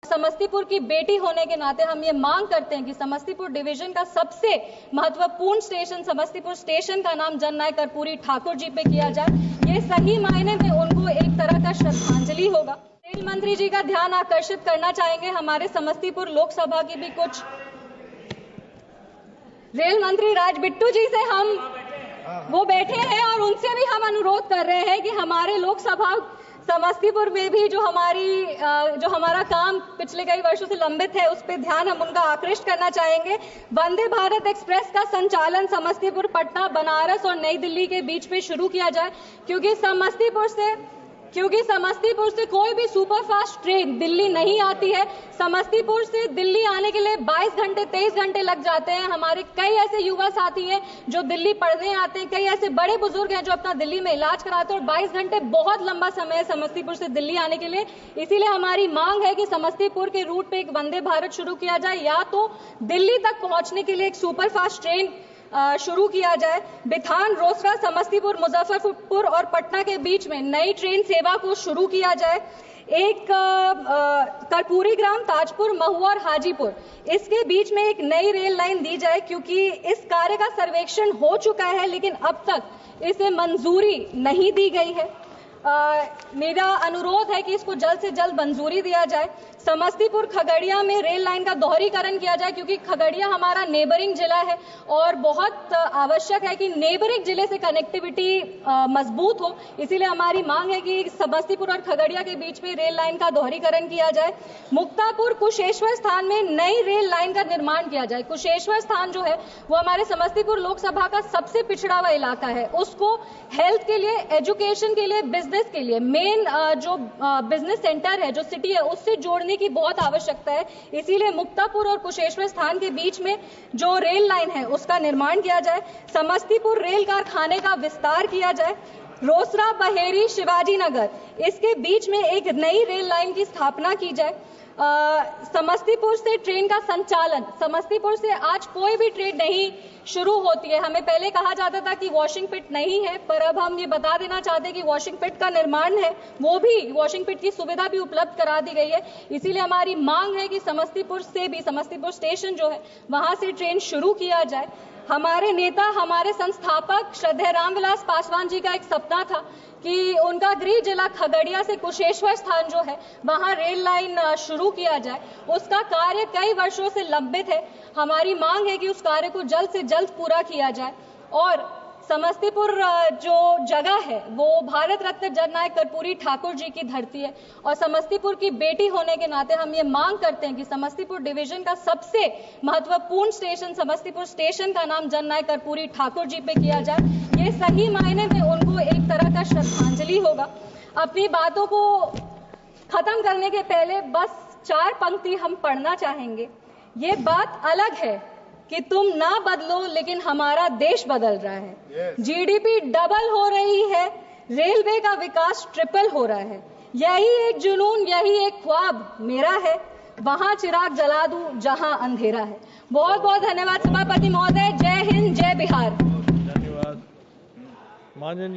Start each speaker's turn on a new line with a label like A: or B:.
A: समस्तीपुर की बेटी होने के नाते हम ये मांग करते हैं कि समस्तीपुर डिवीजन का सबसे महत्वपूर्ण स्टेशन समस्तीपुर स्टेशन का नाम जननायक कर्पूरी ठाकुर जी पे किया जाए। ये सही मायने में उनको एक तरह का श्रद्धांजलि होगा। रेल मंत्री जी का ध्यान आकर्षित करना चाहेंगे हमारे समस्तीपुर लोकसभा की भी कुछ रेल मंत्री राज बिट्टू जी से हम वो बैठे हैं और उनसे भी हम अनुरोध कर रहे हैं कि हमारे लोकसभा समस्तीपुर में भी जो हमारा काम पिछले कई वर्षों से लंबित है उस पर ध्यान हम उनका आकृष्ट करना चाहेंगे। वंदे भारत एक्सप्रेस का संचालन समस्तीपुर, पटना, बनारस और नई दिल्ली के बीच में शुरू किया जाए, क्योंकि समस्तीपुर से कोई भी सुपरफास्ट ट्रेन दिल्ली नहीं आती है। समस्तीपुर से दिल्ली आने के लिए 22 घंटे 23 घंटे लग जाते हैं। हमारे कई ऐसे युवा साथी हैं जो दिल्ली पढ़ने आते हैं, कई ऐसे बड़े बुजुर्ग हैं जो अपना दिल्ली में इलाज कराते हैं और 22 घंटे बहुत लंबा समय है समस्तीपुर से दिल्ली आने के लिए। इसीलिए हमारी मांग है कि समस्तीपुर के रूट पे एक वंदे भारत शुरू किया जाए, या तो दिल्ली तक पहुंचने के लिए एक सुपरफास्ट ट्रेन शुरू किया जाए। बिथान, रोसड़ा, समस्तीपुर, मुजफ्फरपुर और पटना के बीच में नई ट्रेन सेवा को शुरू किया जाए। एक कर्पूरी ग्राम, ताजपुर, महुआ और हाजीपुर, इसके बीच में एक नई रेल लाइन दी जाए, क्योंकि इस कार्य का सर्वेक्षण हो चुका है लेकिन अब तक इसे मंजूरी नहीं दी गई है। मेरा अनुरोध है कि इसको जल्द से जल्द मंजूरी दिया जाए। समस्तीपुर खगड़िया में रेल लाइन का दोहरीकरण किया जाए, क्योंकि खगड़िया हमारा नेबरिंग जिला है और बहुत आवश्यक है कि नेबरिंग जिले से कनेक्टिविटी मजबूत हो। इसीलिए हमारी मांग है कि समस्तीपुर और खगड़िया के बीच में रेल लाइन का दोहरीकरण किया जाए। मुक्तापुर, कुशेश्वर स्थान में नई रेल लाइन का निर्माण किया जाए। कुशेश्वर स्थान जो है वो हमारे समस्तीपुर लोकसभा का सबसे पिछड़ा हुआ इलाका है। उसको हेल्थ के लिए, एजुकेशन के लिए, बिजनेस के लिए, मेन जो बिजनेस सेंटर है, जो सिटी है, उससे जोड़ने की बहुत आवश्यकता है। इसीलिए मुक्तापुर और कुशेश्वर स्थान के बीच में जो रेल लाइन है उसका निर्माण किया जाए। समस्तीपुर रेल कारखाने का विस्तार किया जाए। रोसड़ा, बहेरी, शिवाजी नगर, इसके बीच में एक नई रेल लाइन की स्थापना की जाए। समस्तीपुर से ट्रेन का संचालन, समस्तीपुर से आज कोई भी ट्रेन नहीं शुरू होती है। हमें पहले कहा जाता था कि वॉशिंग पिट नहीं है, पर अब हम ये बता देना चाहते हैं कि वॉशिंग पिट का निर्माण है, वो भी वॉशिंग पिट की सुविधा भी उपलब्ध करा दी गई है। इसीलिए हमारी मांग है कि समस्तीपुर से भी, समस्तीपुर स्टेशन जो है वहां से ट्रेन शुरू किया जाए। हमारे नेता, हमारे संस्थापक श्रद्धेय रामविलास पासवान जी का एक सपना था कि उनका गृह जिला खगड़िया से कुशेश्वर स्थान जो है वहां रेल लाइन शुरू किया जाए। उसका कार्य कई वर्षों से लंबित है। हमारी मांग है कि उस कार्य को जल्द से जल्द पूरा किया जाए। और समस्तीपुर जो जगह है वो भारत रत्न जननायक कर्पूरी ठाकुर जी की धरती है और समस्तीपुर की बेटी होने के नाते हम ये मांग करते हैं कि समस्तीपुर डिवीजन का सबसे महत्वपूर्ण स्टेशन समस्तीपुर स्टेशन का नाम जननायक कर्पूरी ठाकुर जी पे किया जाए। ये सही मायने में उनको एक तरह का श्रद्धांजलि होगा। अपनी बातों को खत्म करने के पहले बस 4 पंक्ति हम पढ़ना चाहेंगे। ये बात अलग है कि तुम ना बदलो, लेकिन हमारा देश बदल रहा है। जीडीपी डबल हो रही है, रेलवे का विकास ट्रिपल हो रहा है। यही एक जुनून, यही एक ख्वाब मेरा है, वहां चिराग जला दूं जहां अंधेरा है। बहुत बहुत धन्यवाद सभापति महोदय। जय हिंद, जय बिहार।
B: धन्यवाद माननीय